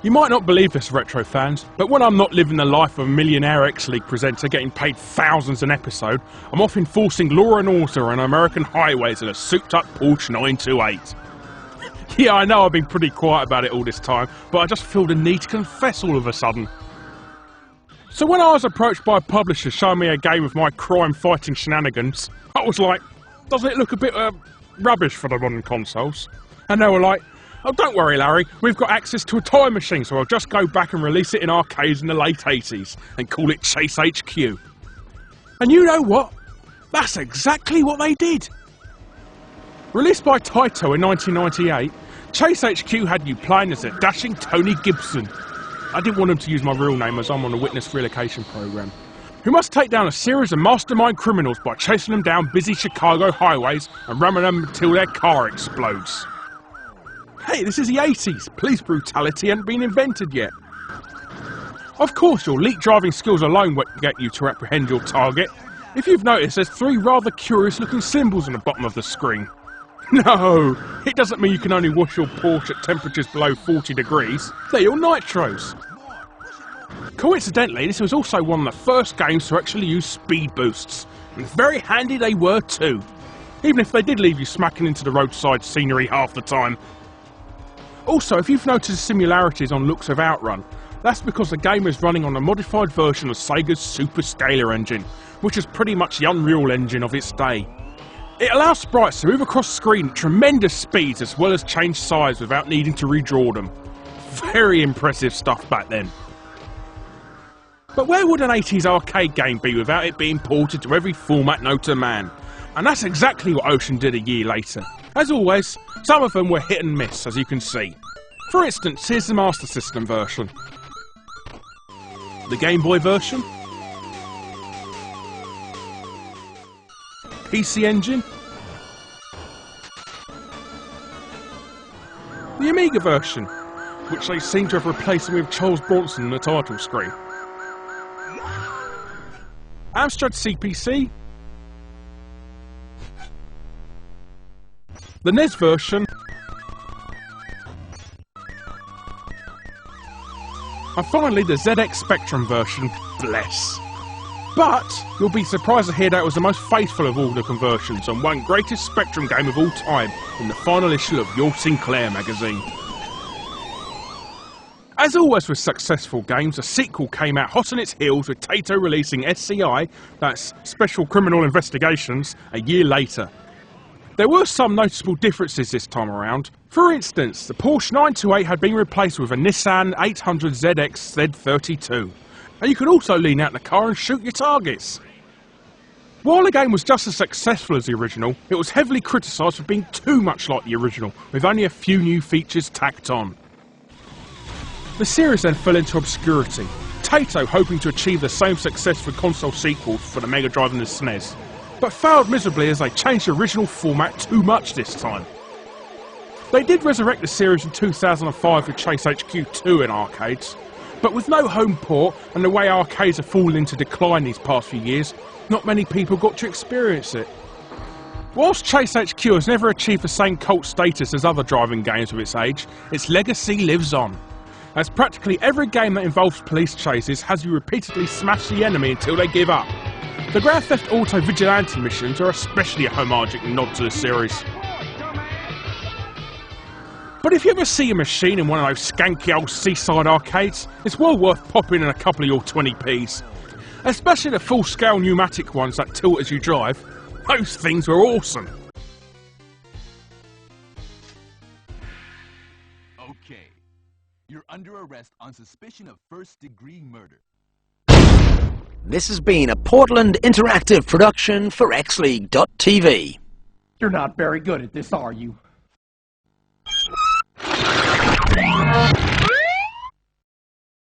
You might not believe this, retro fans, but when I'm not living the life of a millionaire X-League presenter getting paid thousands an episode, I'm off enforcing law and order on American highways in a souped-up Porsche 928. Yeah, I know I've been pretty quiet about it all this time, but I just feel the need to confess all of a sudden. So when I was approached by a publisher showing me a game of my crime-fighting shenanigans, I was like, doesn't it look a bit rubbish for the modern consoles? And they were like, oh, don't worry, Larry, we've got access to a time machine, so I'll just go back and release it in arcades in the late 80s and call it Chase H.Q. And you know what? That's exactly what they did. Released by Taito in 1998, Chase H.Q. had you playing as a dashing Tony Gibson. I didn't want him to use my real name as I'm on a witness relocation program. Who must take down a series of mastermind criminals by chasing them down busy Chicago highways and ramming them until their car explodes. Hey, this is the 80s. Police brutality hadn't been invented yet. Of course, your elite driving skills alone won't get you to apprehend your target. If you've noticed, there's three rather curious looking symbols on the bottom of the screen. No, it doesn't mean you can only wash your Porsche at temperatures below 40 degrees. They're your nitros. Coincidentally, this was also one of the first games to actually use speed boosts. And very handy they were too. Even if they did leave you smacking into the roadside scenery half the time. Also, if you've noticed similarities on looks of Outrun, that's because the game is running on a modified version of Sega's Super Scalar engine, which is pretty much the Unreal Engine of its day. It allows sprites to move across screen at tremendous speeds as well as change size without needing to redraw them. Very impressive stuff back then. But where would an 80s arcade game be without it being ported to every format known to man? And that's exactly what Ocean did a year later. As always, some of them were hit and miss, as you can see. For instance, here's the Master System version. The Game Boy version. PC Engine. The Amiga version, which they seem to have replaced with Charles Bronson on the title screen. Amstrad CPC. The NES version. And finally the ZX Spectrum version, bless. But you'll be surprised to hear that it was the most faithful of all the conversions and won greatest Spectrum game of all time in the final issue of Your Sinclair magazine. As always with successful games, a sequel came out hot on its heels with Taito releasing SCI, that's Special Criminal Investigations, a year later. There were some noticeable differences this time around. For instance, the Porsche 928 had been replaced with a Nissan 800ZX Z32. And you could also lean out the car and shoot your targets. While the game was just as successful as the original, it was heavily criticised for being too much like the original, with only a few new features tacked on. The series then fell into obscurity, Taito hoping to achieve the same success with console sequels for the Mega Drive and the SNES, but failed miserably as they changed the original format too much this time. They did resurrect the series in 2005 with Chase H.Q. 2 in arcades, but with no home port and the way arcades have fallen into decline these past few years, not many people got to experience it. Whilst Chase H.Q. has never achieved the same cult status as other driving games of its age, its legacy lives on, as practically every game that involves police chases has you repeatedly smash the enemy until they give up. The Grand Theft Auto Vigilante missions are especially a homagic nod to the series. But if you ever see a machine in one of those skanky old seaside arcades, it's well worth popping in a couple of your 20p's. Especially the full-scale pneumatic ones that tilt as you drive. Those things were awesome. Okay, you're under arrest on suspicion of first-degree murder. This has been a Portland Interactive production for XLeague.tv. You're not very good at this, are you?